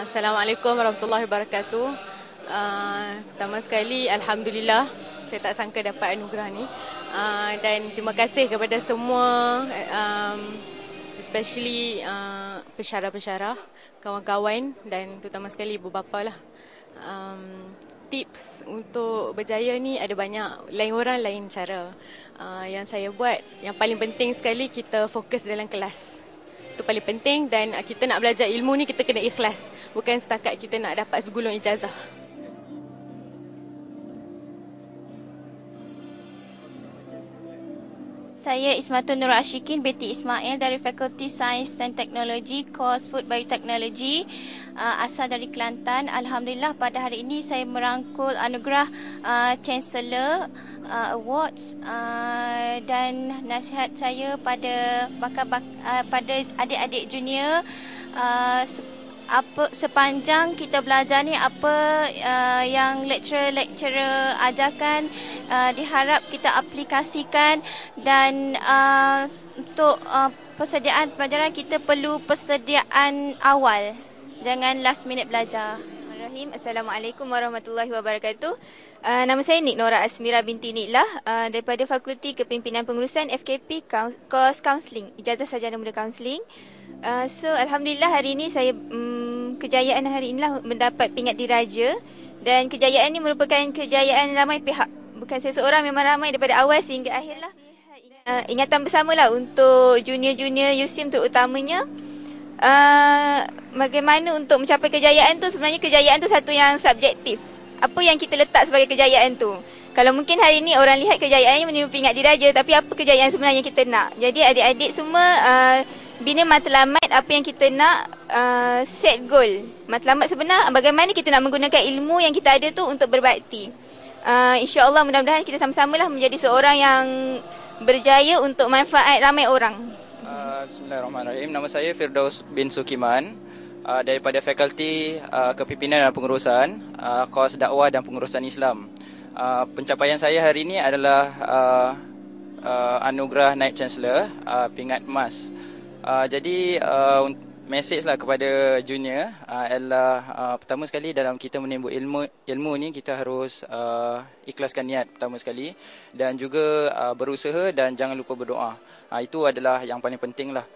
Assalamualaikum warahmatullahi wabarakatuh. Pertama sekali, Alhamdulillah, saya tak sangka dapat anugerah ni. Dan terima kasih kepada semua, especially pensyarah-pensyarah, kawan-kawan dan terutama sekali ibu bapa lah. Tips untuk berjaya ni ada banyak, lain orang lain cara. Yang saya buat, yang paling penting sekali kita fokus dalam kelas. Itu paling penting, dan kita nak belajar ilmu ni kita kena ikhlas. Bukan setakat kita nak dapat segulung ijazah. Saya Ismatun Nur Ashikin binti Ismail dari Fakulti Sains dan Teknologi, Course Food Biotechnology, asal dari Kelantan. Alhamdulillah pada hari ini saya merangkul anugerah Chancellor Awards, dan nasihat saya pada pada adik-adik junior, sepanjang kita belajar ni, apa yang lecturer ajarkan, diharap kita aplikasikan, dan untuk persediaan pelajaran kita perlu persediaan awal, jangan last minute belajar. Bismillahirrahmanirrahim. Assalamualaikum warahmatullahi wabarakatuh. Nama saya Nik Nora Asmira binti Niklah, daripada Fakulti Kepimpinan Pengurusan FKP, Course Counselling, Ijazah Sarjana Muda Counselling. So Alhamdulillah hari ini saya kejayaan hari inilah mendapat pingat diraja, dan kejayaan ini merupakan kejayaan ramai pihak. Bukan saya seorang, memang ramai daripada awal sehingga akhir lah. Ingatan bersamalah untuk junior-junior USIM terutamanya. Bagaimana untuk mencapai kejayaan tu, sebenarnya kejayaan tu satu yang subjektif. Apa yang kita letak sebagai kejayaan tu? Kalau mungkin hari ni orang lihat kejayaannya menerima pingat diraja, tapi apa kejayaan sebenarnya kita nak? Jadi adik-adik semua, bina matlamat apa yang kita nak, set goal. Matlamat sebenar bagaimana kita nak menggunakan ilmu yang kita ada tu untuk berbakti. InsyaAllah mudah-mudahan kita sama-samalah menjadi seorang yang berjaya untuk manfaat ramai orang. Bismillahirrahmanirrahim. Nama saya Firdaus bin Sukiman, daripada Fakulti Kepimpinan dan Pengurusan, Kos Dakwah dan Pengurusan Islam. Pencapaian saya hari ini adalah anugerah Naib Chancellor, pingat emas. Jadi message lah kepada junior adalah pertama sekali dalam kita menimbul ilmu ni kita harus ikhlaskan niat pertama sekali, dan juga berusaha dan jangan lupa berdoa. Itu adalah yang paling penting lah.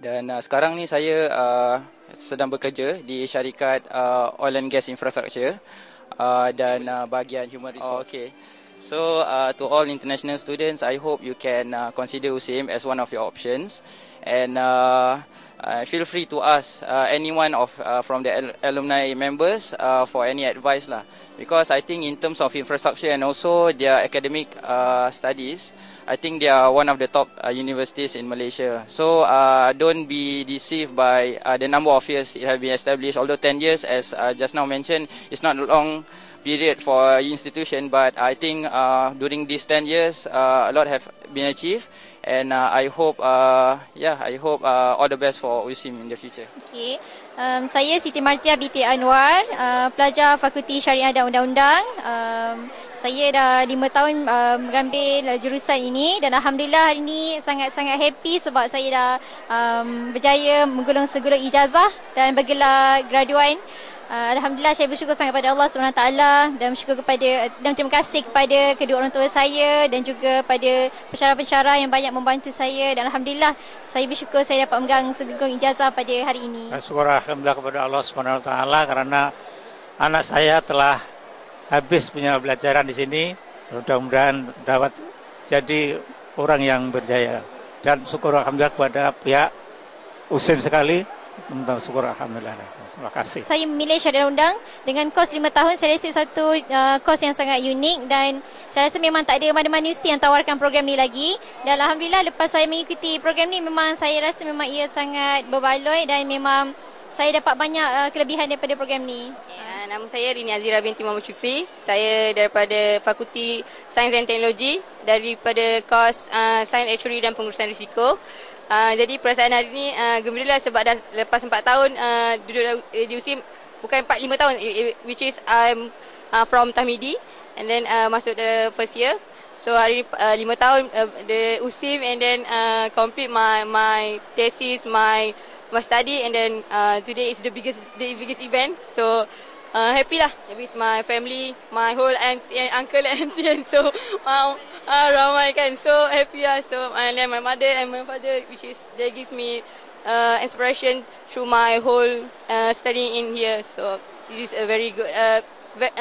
Dan sekarang ni saya sedang bekerja di syarikat Oil and Gas Infrastructure dan bahagian Human Resource. Okay. So to all international students, I hope you can consider USIM as one of your options, and feel free to ask anyone from the alumni members for any advice lah. Because I think in terms of infrastructure and also their academic studies, I think they are one of the top universities in Malaysia. So don't be deceived by the number of years it has been established. Although 10 years, as just now mentioned, it's not a long period for institution, but I think during these 10 years a lot have been achieved, and I hope all the best for USIM in the future. Okay. Saya Siti Martia binti Anwar, pelajar Fakulti Syariah dan Undang-Undang. Saya dah 5 tahun mengambil jurusan ini, dan Alhamdulillah hari ini sangat-sangat happy sebab saya dah berjaya menggulung segulung ijazah dan bergelar graduan. Alhamdulillah, saya bersyukur sangat kepada Allah SWT, dan bersyukur dan terima kasih kepada kedua orang tua saya dan juga pada pensyarah-pensyarah yang banyak membantu saya, dan Alhamdulillah saya bersyukur saya dapat memegang segulung ijazah pada hari ini. Syukur Alhamdulillah kepada Allah SWT karena anak saya telah habis punya pelajaran di sini. Mudah-mudahan dapat jadi orang yang berjaya, dan syukur Alhamdulillah kepada pihak USIM sekali. Syukur Alhamdulillah. Terima kasih. Saya memilih syariah undang dengan kos 5 tahun. Saya rasa satu kos yang sangat unik, dan saya rasa memang tak ada mana-mana universiti yang tawarkan program ni lagi. Dan Alhamdulillah lepas saya mengikuti program ni, memang saya rasa memang ia sangat berbaloi, dan memang saya dapat banyak kelebihan daripada program ni. Nama saya Rini Azira binti Muhammad Syukri. Saya daripada Fakulti Sains dan Teknologi, daripada kos Sains Actuary dan Pengurusan Risiko. Jadi perasaan hari ini gembiralah sebab dah lepas 4 tahun duduk di USIM, bukan 5 tahun, which is I'm from Tahmidi, and then masuk the first year. So hari ni 5 tahun the USIM, and then complete my thesis, my my study, and then today is the biggest event. So happy lah with my family, my whole uncle and auntie, and so ramai kan. So happy lah. So and then my mother and my father, which is they give me inspiration through my whole studying in here. So this is a very good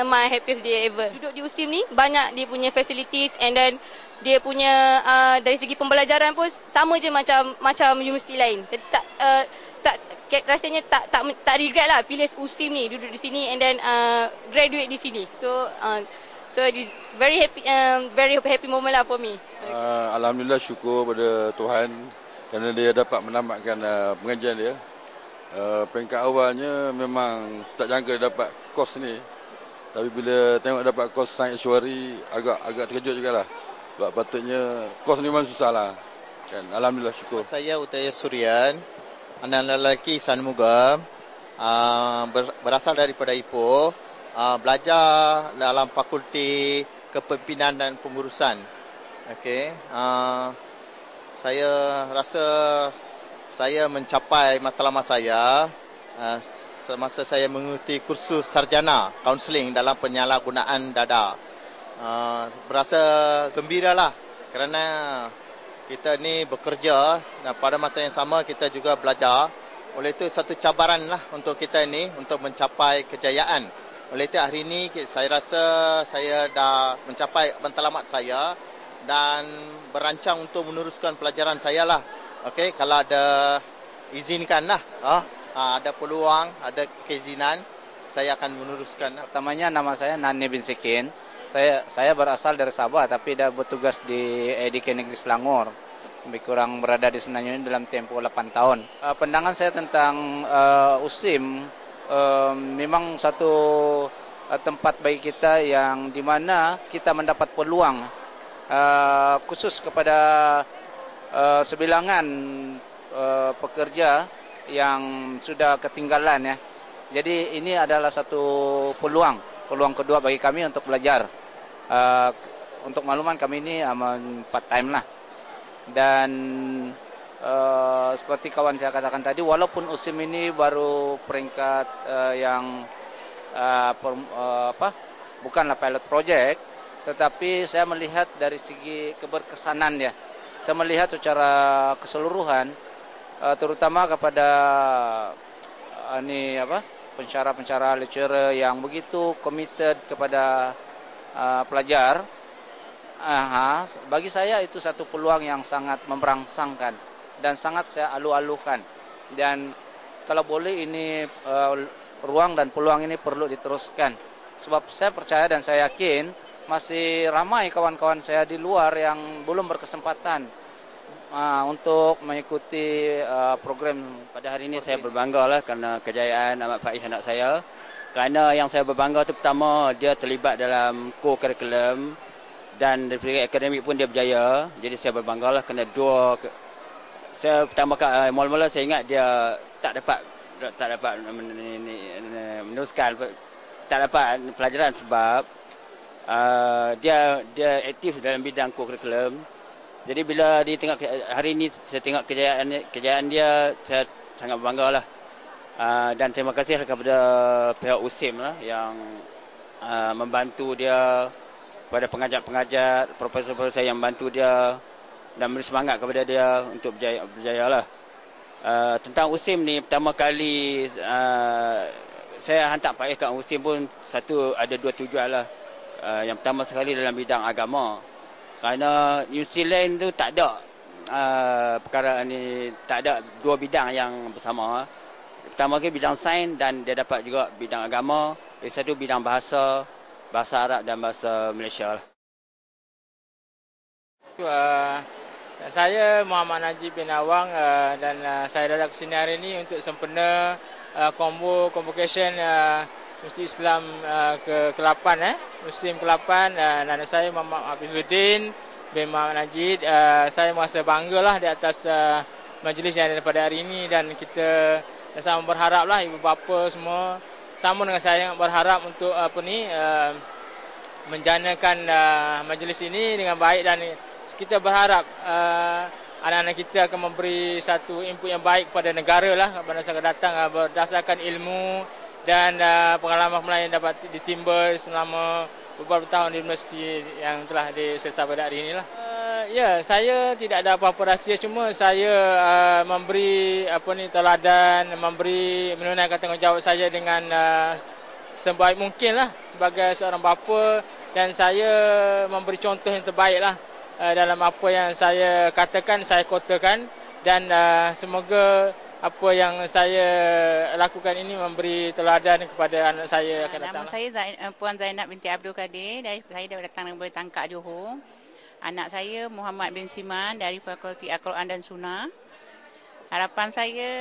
my happiest day ever. Duduk di USIM ni banyak dia punya facilities, and then dia punya dari segi pembelajaran pun sama je macam universiti lain. Jadi rasanya tak regret lah pilih USIM ni, duduk di sini and then graduate di sini. So it is very happy moment lah for me. Alhamdulillah, syukur pada Tuhan kerana dia dapat menamatkan pengajian dia. Peringkat awalnya memang tak jangka dapat kos ni. Tapi bila tengok dapat kos sains actuary, agak terkejut jugalah. Sebab patutnya kos ni memang susah lah. Kan? Alhamdulillah, syukur. Saya Utaya Suryan, anak lelaki San Muga, berasal daripada Ipoh, belajar dalam Fakulti Kepimpinan dan Pengurusan. Okey, saya rasa saya mencapai matlamat saya semasa saya mengikuti kursus sarjana kaunseling dalam penyalahgunaan dada. Berasa gembiralah kerana kita ni bekerja dan pada masa yang sama kita juga belajar. Oleh itu satu cabaran lah untuk kita ni untuk mencapai kejayaan. Oleh itu hari ini saya rasa saya dah mencapai matlamat saya dan berancang untuk meneruskan pelajaran saya lah. Okey, kalau ada izinkan lah, ada peluang, ada keizinan, saya akan meneruskan. Pertamanya nama saya Nani bin Sikin. Saya berasal dari Sabah tapi dah bertugas di EDK Negeri Selangor. Lebih kurang berada di sebenarnya dalam tempoh 8 tahun. Pandangan saya tentang USIM memang satu tempat bagi kita yang di mana kita mendapat peluang khusus kepada sebilangan pekerja yang sudah ketinggalan ya. Jadi ini adalah satu peluang kedua bagi kami untuk belajar. Untuk makluman kami ini part time lah. Dan seperti kawan saya katakan tadi, walaupun USIM ini baru peringkat yang bukanlah pilot project, tetapi saya melihat dari segi keberkesanan ya. Saya melihat secara keseluruhan, terutama kepada pensyarah-pensyarah lecturer yang begitu committed kepada pelajar. Bagi saya itu satu peluang yang sangat memberangsangkan dan sangat saya alu-alukan. Dan kalau boleh ini ruang dan peluang ini perlu diteruskan. Sebab saya percaya dan saya yakin masih ramai kawan-kawan saya di luar yang belum berkesempatan untuk mengikuti program. Pada hari ini saya berbangga lah kerana kejayaan Ahmad Faiz anak saya. Kerana yang saya berbangga itu pertama dia terlibat dalam co-curriculum dan dari segi akademik pun dia berjaya. Jadi saya berbangga lah kerana saya pertama kali mula-mula saya ingat dia tak dapat meneruskan, tak dapat pelajaran sebab dia aktif dalam bidang co-curriculum. Jadi bila dia tengok hari ini saya tengok kejayaan dia, saya sangat berbangga lah. Dan terima kasih kepada pihak USIM lah yang membantu dia, pada pengajar-pengajar, profesor-profesor yang membantu dia dan beri semangat kepada dia untuk berjaya lah. Tentang USIM ni pertama kali saya hantar Pak ke USIM pun ada dua tujuan lah. Yang pertama sekali dalam bidang agama. Kerana New Zealand tu tak ada perkara ni, tak ada dua bidang yang bersama. Pertama ke bidang sains dan dia dapat juga bidang agama. Yang satu bidang bahasa Arab dan bahasa Malaysia lah. Saya Muhammad Najib bin Awang dan saya datang ke sini hari ini untuk sempena convocation Universiti Islam ke-8 musim ke-8 dan saya Muhammad Hafizuddin bin Muhammad Najib. Saya merasa banggalah di atas majlis yang ada pada hari ini dan kita sama berharaplah ibu bapa semua sama dengan saya berharap untuk menjanakan majlis ini dengan baik dan kita berharap anak-anak kita akan memberi satu input yang baik kepada negara lah pada masa akan datang berdasarkan ilmu dan pengalaman yang dapat ditimba selama beberapa tahun di universiti yang telah disesat pada hari inilah. Ya, saya tidak ada apa-apa rahsia, cuma saya memberi teladan, menunaikan tanggungjawab saya dengan sebaik mungkin lah sebagai seorang bapa, dan saya memberi contoh yang terbaik lah dalam apa yang saya katakan, saya kotakan, dan semoga apa yang saya lakukan ini memberi teladan kepada anak saya akan datang. Nama saya Puan Zainab binti Abdul Kadir. Saya datang dari Tangkak, Johor. Anak saya Muhammad bin Siman dari Fakulti Al-Quran dan Sunnah. Harapan saya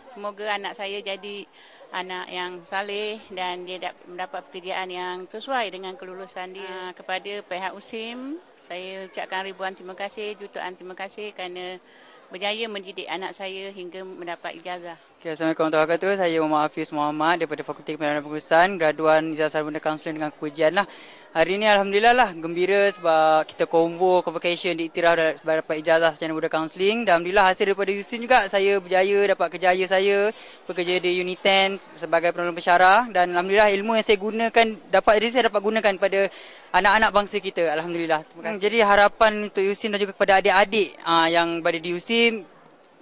semoga anak saya jadi anak yang saleh dan dia mendapat pekerjaan yang sesuai dengan kelulusan dia. Kepada pihak USIM, saya ucapkan ribuan terima kasih, jutaan terima kasih kerana berjaya mendidik anak saya hingga mendapat ijazah. Okay, Assalamualaikum warahmatullahi wabarakatuh. Saya Muhammad Hafiz Muhammad daripada Fakulti Kepimpinan dan Pengurusan, graduan ijazah sarjana kaunseling dengan kepujian lah. Hari ini alhamdulillah lah gembira sebab kita convocation diiktiraf dapat ijazah sarjana muda kaunseling, dan alhamdulillah hasil daripada USIM juga saya berjaya dapat kerjaya saya bekerja di Unit 10 sebagai penolong pensyarah, dan alhamdulillah ilmu yang saya gunakan saya dapat gunakan pada anak-anak bangsa kita, alhamdulillah. Terima kasih. Jadi harapan untuk USIM dan juga kepada adik-adik yang berada di USIM,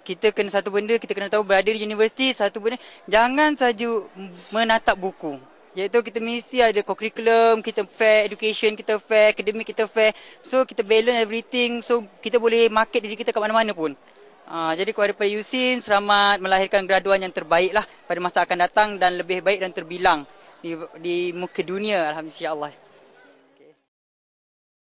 kita kena satu benda, kita kena tahu berada di universiti, satu benda, jangan saja menatap buku. Iaitu kita mesti ada curriculum, kita fair education, kita fair academic, kita fair. So kita balance everything, so kita boleh market diri kita kat mana-mana pun. Jadi kepada USIM, selamat melahirkan graduan yang terbaik lah pada masa akan datang dan lebih baik dan terbilang di muka dunia, alhamdulillah.